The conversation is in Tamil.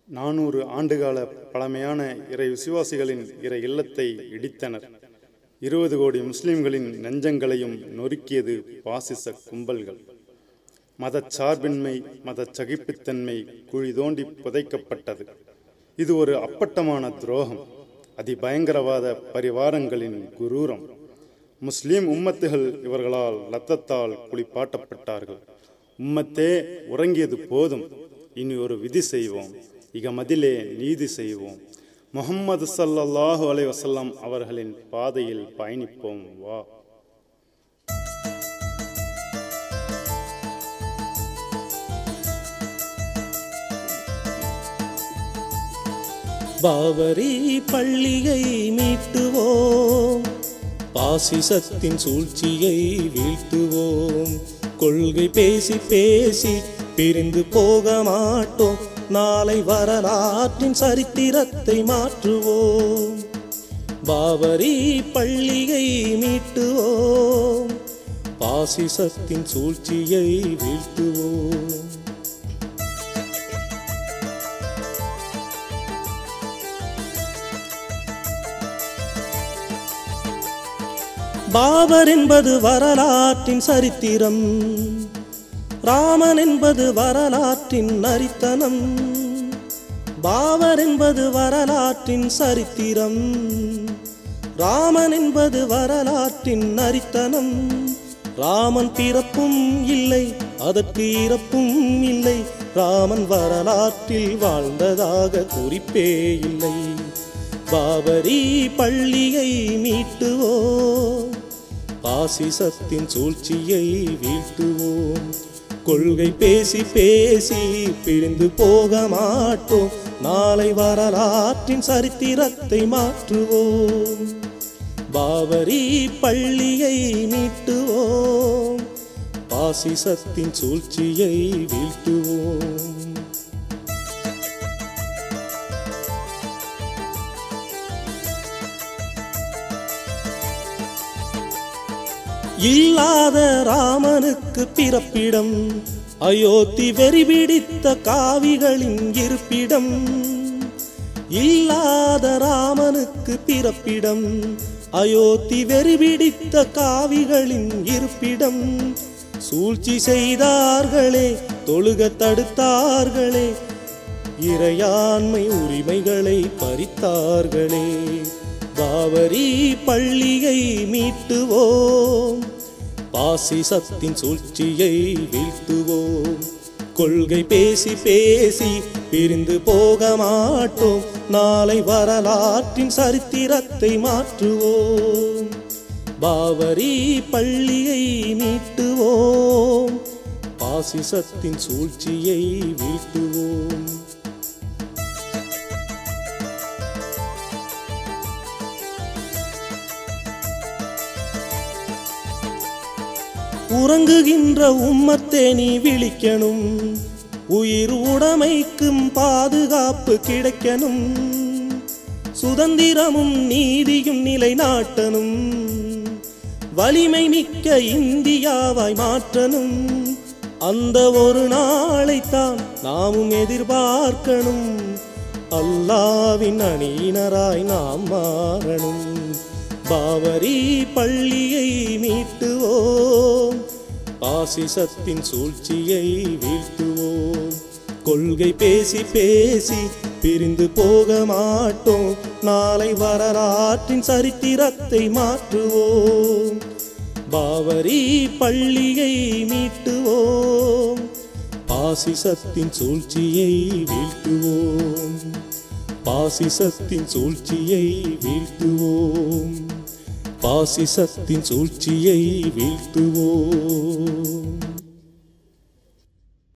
400 ஆண்டுகால பழமையான இறை விசுவாசிகளின் இறை இல்லத்தை இடித்தனர். 20 கோடி முஸ்லிம்களின் நெஞ்சங்களையும் நொறுக்கியது பாசிச கும்பல்கள். மதச்சார்பின்மை, மதச்சகிப்புத்தன்மை குழி தோண்டி புதைக்கப்பட்டது. இது ஒரு அப்பட்டமான துரோகம், அதிபயங்கரவாத பரிவாரங்களின் குரூரம். முஸ்லிம் உம்மத்துகள் இவர்களால் இரத்தத்தால் குளிப்பாட்டப்பட்டார்கள். உம்மத்தே உறங்கியது போதும், இனி ஒரு விதி செய்வோம், இகமதிலே நீதி செய்வோம். முஹம்மது ஸல்லல்லாஹு அலைஹி வஸல்லம் அவர்களின் பாதையில் பயணிப்போம் வா. பாவரி பள்ளியை மீட்டுவோம், பாசிசத்தின் சூழ்ச்சியை வீழ்த்துவோம். கொள்கை பேசி பேசி பிரிந்து போக மாட்டோம், நாளை வரலாற்றின் சரித்திரத்தை மாற்றுவோம். பாவரி பள்ளியை மீட்டுவோம், பாசிசத்தின் சூழ்ச்சியை வீழ்த்துவோம். பாபர் என்பது வரலாற்றின் சரித்திரம், ராமன் என்பது வரலாற்றின் நரித்தனம். பாபர் என்பது வரலாற்றின் சரித்திரம், ராமன் என்பது வரலாற்றின் நரித்தனம். ராமன் பிறப்பும் இல்லை, அதற்கு இறப்பும் இல்லை, ராமன் வரலாற்றில் வாழ்ந்ததாக குறிப்பே இல்லை. பாபரி பள்ளியை மீட்டுவோம், பாசிசத்தின் சூழ்ச்சியை வீழ்த்துவோம். கொள்கை பேசி பேசி பிரிந்து போக மாட்டோம், நாளை வரலாற்றின் சரித்திரத்தை மாற்றுவோம். பாபரி பள்ளியை மீட்டுவோம், பாசிசத்தின் சூழ்ச்சியை வீழ்த்துவோம். இல்லாத ராமனுக்கு பிறப்பிடம், அயோத்தி வெறி பிடித்த காவிகளின் இருப்பிடம். இல்லாத ராமனுக்கு பிறப்பிடம், அயோத்தி வெறி பிடித்த காவிகளின் இருப்பிடம். சூழ்ச்சி செய்தார்களே, தொழுக தடுத்தார்களே, இறையாண்மை உரிமைகளை பறித்தார்களே. பாபரி பள்ளியை மீட்டுவோம், பாசிசத்தின் சூழ்ச்சியை வீழ்த்துவோம். கொள்கை பேசி பேசி பிரிந்து போக மாட்டோம், நாளை வரலாற்றின் சரித்திரத்தை மாற்றுவோம். பாபரி பள்ளியை மீட்டுவோம், பாசிசத்தின் சூழ்ச்சியை வீழ்த்துவோம். உறங்குகின்ற உம்மத்தே நீ விழிக்கணும், உயிர் உடைமைக்கும் பாதுகாப்பு கிடைக்கணும். சுதந்திரமும் நீதியும் நிலைநாட்டணும், வலிமை மிக்க இந்தியாவாய் மாற்றணும். அந்த ஒரு நாளைத்தான் நாமும் எதிர்பார்க்கணும், அல்லாவின் அணியினராய் நாம் மாறணும். பாபரி பள்ளியை மீட்டுவோம், பாசிசத்தின் சூழ்ச்சியை வீழ்த்துவோம். கொள்கை பேசி பேசி பிரிந்து போக மாட்டோம், நாளை வரலாற்றின் சரித்திரத்தை மாற்றுவோம். பாபரி பள்ளியை மீட்டுவோம், பாசிசத்தின் சூழ்ச்சியை வீழ்த்துவோம். பாசிசத்தின் சூழ்ச்சியை வீழ்த்துவோம், பாசிசத்தின் சூழ்ச்சியை வீழ்த்துவோம்.